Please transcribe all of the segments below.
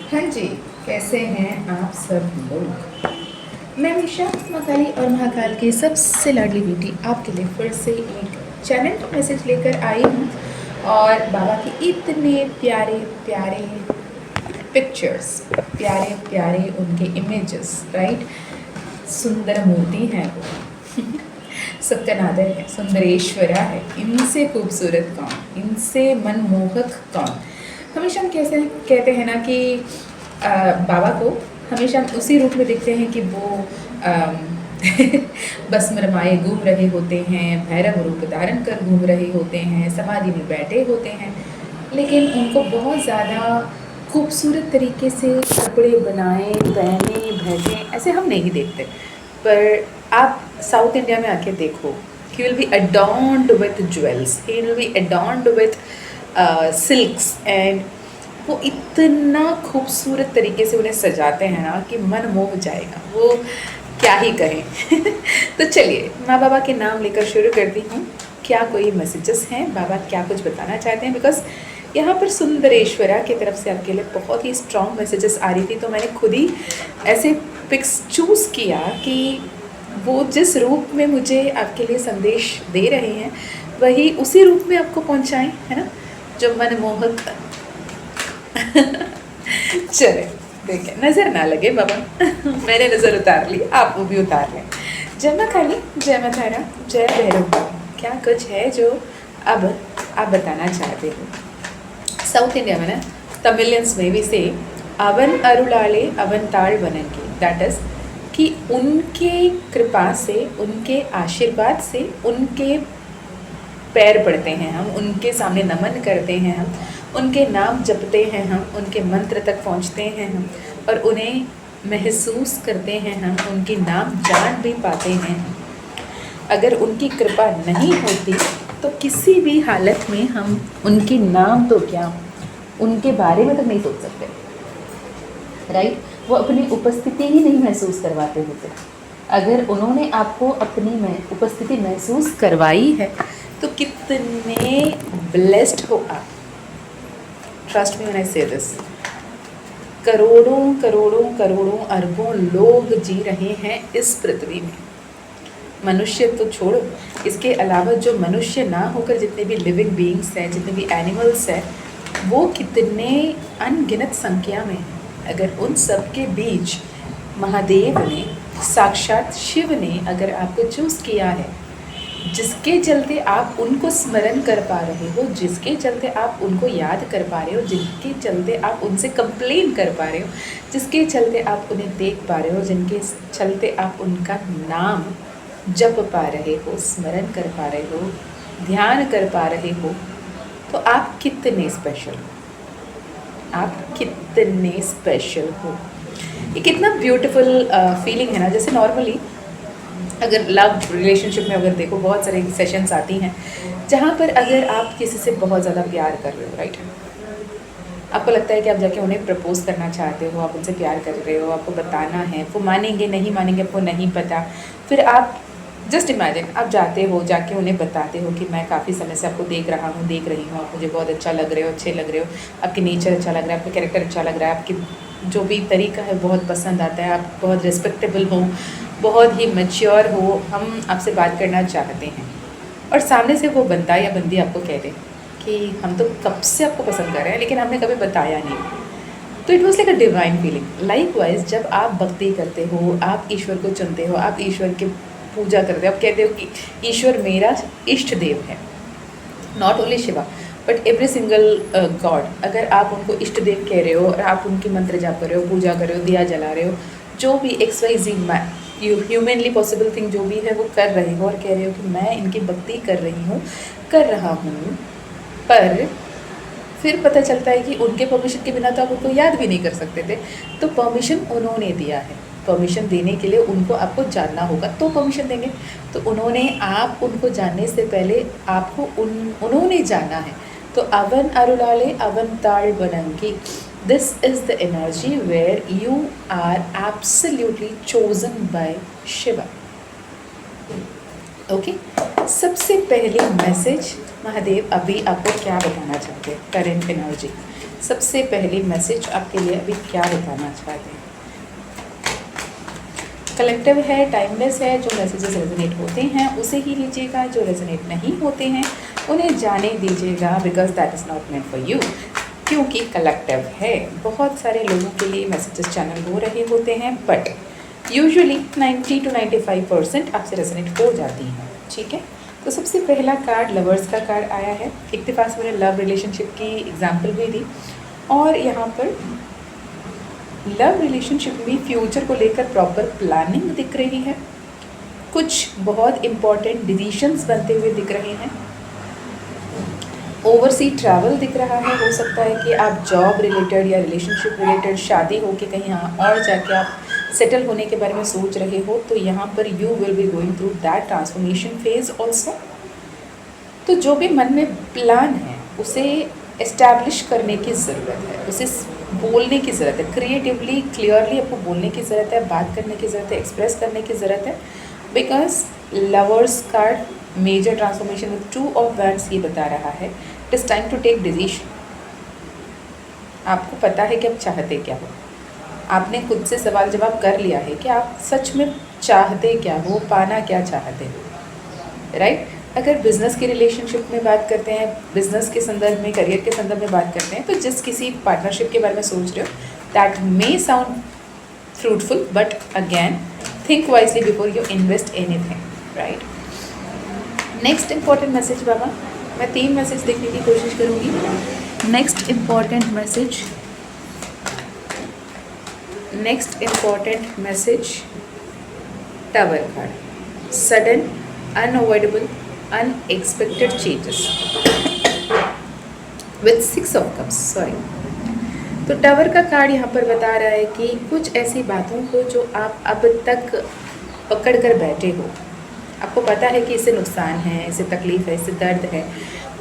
हाँ जी, कैसे हैं आप सब लोग? मैं हमेशा महाकाली और महाकाल की सबसे लाडली बेटी आपके लिए फिर से एक चैलेंज मैसेज लेकर आई हूँ और बाबा के इतने प्यारे प्यारे पिक्चर्स, प्यारे प्यारे उनके इमेजेस, राइट? सुंदर मूर्ति है वो। सत्यनारायण है, सुंदरेश्वरा है, इनसे खूबसूरत कौन, इनसे मनमोहक कौन। हमेशा हम कैसे कहते हैं ना कि बाबा को हमेशा हम उसी रूप में देखते हैं कि वो भस्म रमाए घूम रहे होते हैं, भैरव रूप धारण कर घूम रहे होते हैं, समाधि में बैठे होते हैं, लेकिन उनको बहुत ज़्यादा खूबसूरत तरीके से कपड़े बनाए पहने भैजे ऐसे हम नहीं देखते। पर आप साउथ इंडिया में आके देखो, he will be adorned with jewels, he will be adorned with silks, and वो इतना खूबसूरत तरीके से उन्हें सजाते हैं ना कि मन मोह जाएगा, वो क्या ही कहें। तो चलिए माँ बाबा के नाम लेकर शुरू करती हूँ। क्या कोई मैसेजेस हैं, बाबा क्या कुछ बताना चाहते हैं? बिकॉज यहाँ पर सुंदरेश्वरा की तरफ से आपके लिए बहुत ही स्ट्रॉन्ग मैसेजेस आ रही थी, तो मैंने खुद ही ऐसे पिक्स चूज़ किया कि वो जिस रूप में मुझे आपके लिए संदेश दे रहे हैं वही उसी रूप में आपको पहुँचाएँ, है ना, जो मनमोहक। चले देखें, नज़र ना लगे बाबा। मैंने नज़र उतार ली, आप वो भी उतार लें। जय माँ काली, जय माँ तारा, जय भैरव बाबा। क्या कुछ है जो अब आप बताना चाहते हो? साउथ इंडिया में ना तमिलियंस में भी से अवन अरुलाले अवन ताल बननगे, दैट इज कि उनके कृपा से, उनके आशीर्वाद से उनके पैर पड़ते हैं, हम उनके सामने नमन करते हैं, हम उनके नाम जपते हैं, हम उनके मंत्र तक पहुंचते हैं, हम और उन्हें महसूस करते हैं, हम उनकी नाम जान भी पाते हैं। अगर उनकी कृपा नहीं होती तो किसी भी हालत में हम उनके नाम तो क्या, उनके बारे में तो नहीं सोच सकते, राइट? वो अपनी उपस्थिति ही नहीं महसूस करवाते होते। अगर उन्होंने आपको अपनी में उपस्थिति महसूस करवाई है तो कितने ब्लेस्ड हो आप। ट्रस्ट मी व्हेन आई से दिस। करोड़ों करोड़ों करोड़ों अरबों लोग जी रहे हैं इस पृथ्वी में, मनुष्य तो छोड़ो, इसके अलावा जो मनुष्य ना होकर जितने भी लिविंग बीइंग्स हैं, जितने भी एनिमल्स हैं, वो कितने अनगिनत संख्या में हैं। अगर उन सब के बीच महादेव ने, साक्षात शिव ने अगर आपको चूज़ किया है, जिसके चलते आप उनको स्मरण कर पा रहे हो, जिसके चलते आप उनको याद कर पा रहे हो, जिनके चलते आप उनसे कंप्लेन कर पा रहे हो, जिसके चलते आप उन्हें देख पा रहे हो, जिनके चलते आप उनका नाम जप पा रहे हो, स्मरण कर पा रहे हो, ध्यान कर पा रहे हो, तो आप कितने स्पेशल हो, आप कितने स्पेशल हो। ये कितना ब्यूटीफुल फीलिंग है ना। जैसे नॉर्मली अगर लव रिलेशनशिप में अगर देखो, बहुत सारे सेशंस आती हैं जहाँ पर अगर आप किसी से बहुत ज़्यादा प्यार कर रहे हो, राइट, आपको लगता है कि आप जाके उन्हें प्रपोज करना चाहते हो, आप उनसे प्यार कर रहे हो, आपको बताना है, वो मानेंगे नहीं मानेंगे आपको नहीं पता। फिर आप जस्ट इमेजिन, आप जाते हो, जाके उन्हें बताते हो कि मैं काफ़ी समय से आपको देख रहा हूँ, देख रही हूँ, आप मुझे बहुत अच्छा लग रहे हो, अच्छे लग रहे हो, आपके नेचर अच्छा लग रहा है, आपका कैरेक्टर अच्छा लग रहा है, आपकी जो भी तरीका है बहुत पसंद आता है, आप बहुत रिस्पेक्टेबल हो, बहुत ही मैच्योर हो, हम आपसे बात करना चाहते हैं। और सामने से वो बंदा या बंदी आपको कह दे कि हम तो कब से आपको पसंद कर रहे हैं लेकिन हमने कभी बताया नहीं, तो it was like a divine feeling. Likewise जब आप भक्ति करते हो, आप ईश्वर को चुनते हो, आप ईश्वर की पूजा करते हो, आप कहते हो कि ईश्वर मेरा इष्ट देव है, not only Shiva but every single God, अगर आप उनको इष्ट देव कह रहे हो और आप उनकी मंत्र जाप कर रहे हो, पूजा कर रहे हो, दिया जला रहे हो, जो भी XYZ ह्यूमनली पॉसिबल थिंग जो भी है वो कर रहे हो और कह रहे हो कि मैं इनकी भक्ति कर रही हूँ, कर रहा हूँ, पर फिर पता चलता है कि उनके परमिशन के बिना तो आप उनको याद भी नहीं कर सकते थे, तो परमिशन उन्होंने दिया है। परमिशन देने के लिए उनको आपको जानना होगा तो परमिशन देंगे। तो उन्होंने, आप उनको जानने से पहले आपको उन्होंने जाना है। तो अवन अरुलाले अवन ताल बनंगी, this is the energy where you are absolutely chosen by Shiva. Okay, सबसे पहले मैसेज महादेव अभी आपको क्या बताना चाहते हैं, करेंट एनर्जी। सबसे पहली मैसेज आपके लिए अभी क्या बताना चाहते हैं? कलेक्टिव है, टाइमलेस है, जो मैसेजेस रेजोनेट होते हैं उसे ही लीजिएगा, जो रेजोनेट नहीं होते हैं उन्हें जाने दीजिएगा, because that is not meant for you. क्योंकि कलेक्टिव है, बहुत सारे लोगों के लिए मैसेजेस चैनल हो रहे होते हैं, बट यूजुअली 90 to 95% आपसे रेजोनेट हो जाती हैं, ठीक है। तो सबसे पहला कार्ड लवर्स का कार्ड आया है। एक दफ़ा से मैंने लव रिलेशनशिप की एग्जांपल भी दी, और यहाँ पर लव रिलेशनशिप में फ्यूचर को लेकर प्रॉपर प्लानिंग दिख रही है, कुछ बहुत इम्पॉर्टेंट डिसीशंस बनते हुए दिख रहे हैं, ओवरसी ट्रैवल दिख रहा है। हो सकता है कि आप जॉब रिलेटेड या रिलेशनशिप रिलेटेड शादी हो के कहीं और जाके आप सेटल होने के बारे में सोच रहे हो, तो यहाँ पर you will be going through that transformation phase also. तो जो भी मन में प्लान है उसे एस्टैब्लिश करने की ज़रूरत है, उसे बोलने की ज़रूरत है, क्रिएटिवली क्लियरली आपको बोलने की ज़रूरत है, बात करने की ज़रूरत है, एक्सप्रेस करने की ज़रूरत है, because lovers card major transformation with 2 of Wands ये बता रहा है it is time to take decision. आपको पता है कि आप चाहते क्या हो, आपने खुद से सवाल जवाब कर लिया है कि आप सच में चाहते क्या हो, पाना क्या चाहते हो, राइट। अगर बिज़नेस की रिलेशनशिप में बात करते हैं, बिज़नेस के संदर्भ में, करियर के संदर्भ में बात करते हैं, तो जिस किसी पार्टनरशिप के बारे में सोच रहे हो that may sound fruitful, but again think wisely before you invest anything, right. Next important message बाबा, मैं 3 मैसेज देखने की कोशिश करूँगी। Next important message tower card, sudden unavoidable unexpected changes with 6 of Cups, sorry. तो टावर का card यहाँ पर बता रहा है कि कुछ ऐसी बातों को जो आप अब तक पकड़ कर बैठे हो, आपको पता है कि इससे नुकसान है, इससे तकलीफ़ है, इससे दर्द है,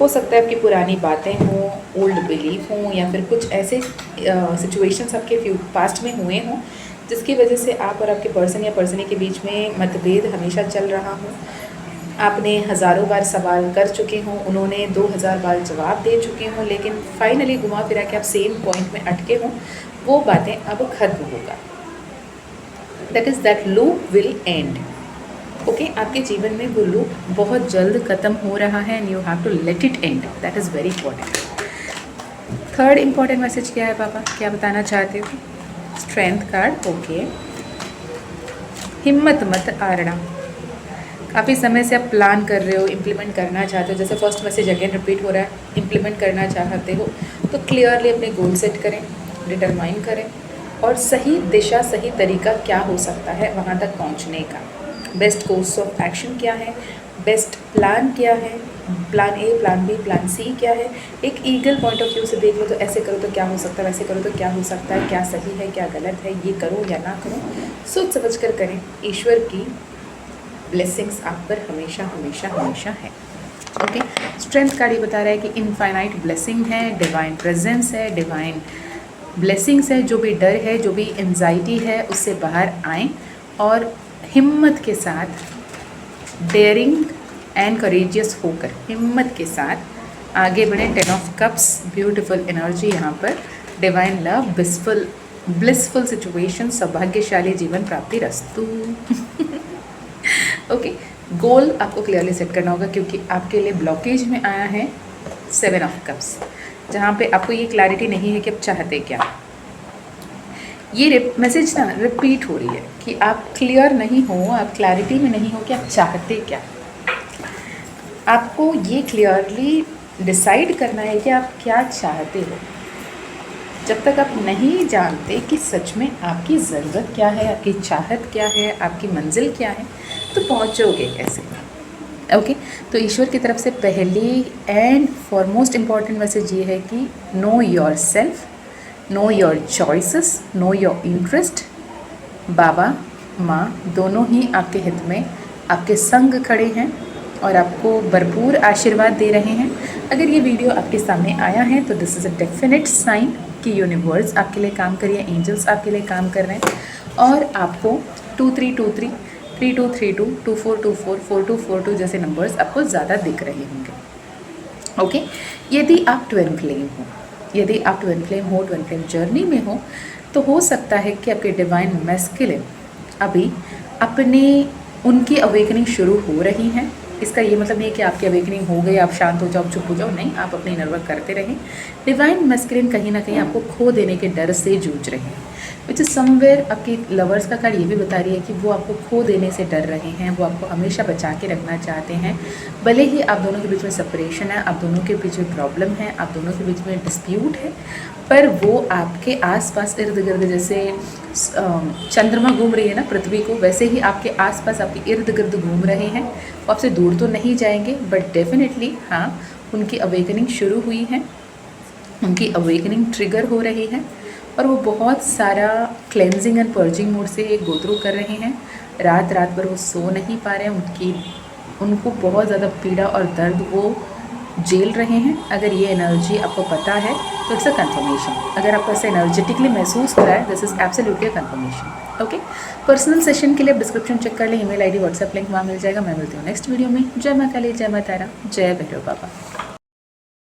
हो सकता है आपकी पुरानी बातें हों, ओल्ड बिलीफ हों, या फिर कुछ ऐसे सिचुएशंस आपके पास्ट में हुए हों जिसकी वजह से आप और आपके पर्सन या पर्सनी के बीच में मतभेद हमेशा चल रहा हो। आपने हज़ारों बार सवाल कर चुके हों, उन्होंने 2000 बार जवाब दे चुके हों, लेकिन फाइनली घुमा फिरा के आप सेम पॉइंट में अटके हों, वो बातें अब खत्म होगा। That loop will and, okay. आपके जीवन में वो लूप बहुत जल्द ख़त्म हो रहा है and you have to let it end, that is very important. Third important message क्या है पापा, क्या बताना चाहते हो? Strength card, okay. हिम्मत मत हारना, काफ़ी समय से आप प्लान कर रहे हो, इम्प्लीमेंट करना चाहते हो, जैसे फर्स्ट मैसेज अगेन रिपीट हो रहा है, इम्प्लीमेंट करना चाहते हो तो क्लियरली अपने गोल सेट करें, डिटरमाइन करें, और सही दिशा, सही तरीका क्या हो सकता है वहाँ तक पहुँचने का, बेस्ट कोर्स ऑफ एक्शन क्या है, बेस्ट प्लान क्या है, plan A, plan B, plan C क्या है। एक ईगल पॉइंट ऑफ व्यू से देख लो, तो ऐसे करो तो क्या हो सकता है, वैसे करो तो क्या हो सकता है, क्या सही है, क्या गलत है, ये करो या ना करो, सोच समझ कर करें। ईश्वर की ब्लेसिंग्स आप पर हमेशा हमेशा हमेशा है, ओके। स्ट्रेंथ कार्ड ये बता रहा है कि इनफाइनाइट ब्लेसिंग है, डिवाइन प्रेजेंस है, डिवाइन ब्लेसिंग्स है। जो भी डर है, जो भी एंजाइटी है, उससे बाहर आएँ और हिम्मत के साथ, डेयरिंग एंड करेजियस होकर हिम्मत के साथ आगे बढ़ें। 10 of Cups, ब्यूटीफुल एनर्जी यहाँ पर, डिवाइन लव, ब्लिसफुल सिचुएशन, सौभाग्यशाली जीवन प्राप्ति रस्तु। ओके, गोल आपको क्लियरली सेट करना होगा, क्योंकि आपके लिए ब्लॉकेज में आया है 7 of Cups, जहाँ पे आपको ये क्लैरिटी नहीं है कि आप चाहते क्या। ये मैसेज ना रिपीट हो रही है कि आप क्लियर नहीं हो, आप क्लैरिटी में नहीं हो कि आप चाहते क्या। आपको ये क्लियरली डिसाइड करना है कि आप क्या चाहते हो। जब तक आप नहीं जानते कि सच में आपकी ज़रूरत क्या है, आपकी चाहत क्या है, आपकी मंजिल क्या है, तो पहुँचोगे कैसे, ओके। तो ईश्वर की तरफ से पहली एंड फॉरमोस्ट इम्पॉर्टेंट मैसेज ये है कि know your self, know your choices, know your interest. बाबा माँ दोनों ही आपके हित में, आपके संग खड़े हैं और आपको भरपूर आशीर्वाद दे रहे हैं। अगर ये वीडियो आपके सामने आया है तो this is a definite sign कि यूनिवर्स आपके लिए काम कर रही है, एंजल्स आपके लिए काम कर रहे हैं, और आपको 2323, 3232, 2424, 4242 जैसे नंबर्स आपको ज़्यादा दिख रहे होंगे, ओके। यदि आप ट्विन फ्लेम हो, यदि आप ट्विन फ्लेम हो, ट्विन फ्लेम जर्नी में हो, तो हो सकता है कि आपके डिवाइन मैस्कुलिन अभी अपने उनकी अवेकनिंग शुरू हो रही हैं। इसका ये मतलब नहीं है कि आपकी अवेकनिंग हो गई, आप शांत हो जाओ, चुप हो जाओ, नहीं, आप अपनी इनर वर्क करते रहें। डिवाइन मैस्कुलिन कहीं ना कहीं आपको खो देने के डर से जूझ रहे हैं, विच इज समवेयर आपकी लवर्स का कार्ड ये भी बता रही है कि वो आपको खो देने से डर रहे हैं, वो आपको हमेशा बचा के रखना चाहते हैं। भले ही आप दोनों के बीच में सेपरेशन है, आप दोनों के बीच में प्रॉब्लम है, आप दोनों के बीच में डिस्प्यूट है, पर वो आपके आसपास इर्द गिर्द, जैसे चंद्रमा घूम रही है ना पृथ्वी को, वैसे ही आपके आसपास आपके इर्द गिर्द घूम रहे हैं। वो आपसे दूर तो नहीं जाएंगे, बट डेफिनेटली हाँ, उनकी अवेकनिंग शुरू हुई है, उनकी अवेकनिंग ट्रिगर हो रही है, और वो बहुत सारा क्लेंजिंग एंड पर्जिंग मोड से गो थ्रू कर रहे हैं। रात रात भर वो सो नहीं पा रहे हैं, उनको बहुत ज़्यादा पीड़ा और दर्द वो झेल रहे हैं। अगर ये एनर्जी आपको पता है तो इट्स अ कंफर्मेशन। अगर आपको ऐसे एनर्जेटिकली महसूस हो रहा है, this is absolutely a confirmation. Okay, personal session के लिए डिस्क्रिप्शन चेक कर लें, ईमेल आईडी, व्हाट्सएप लिंक वहाँ मिल जाएगा। मैं मिलती हूँ नेक्स्ट वीडियो में। जय माँ काली, जय माँ तारा, जय भैरव बाबा।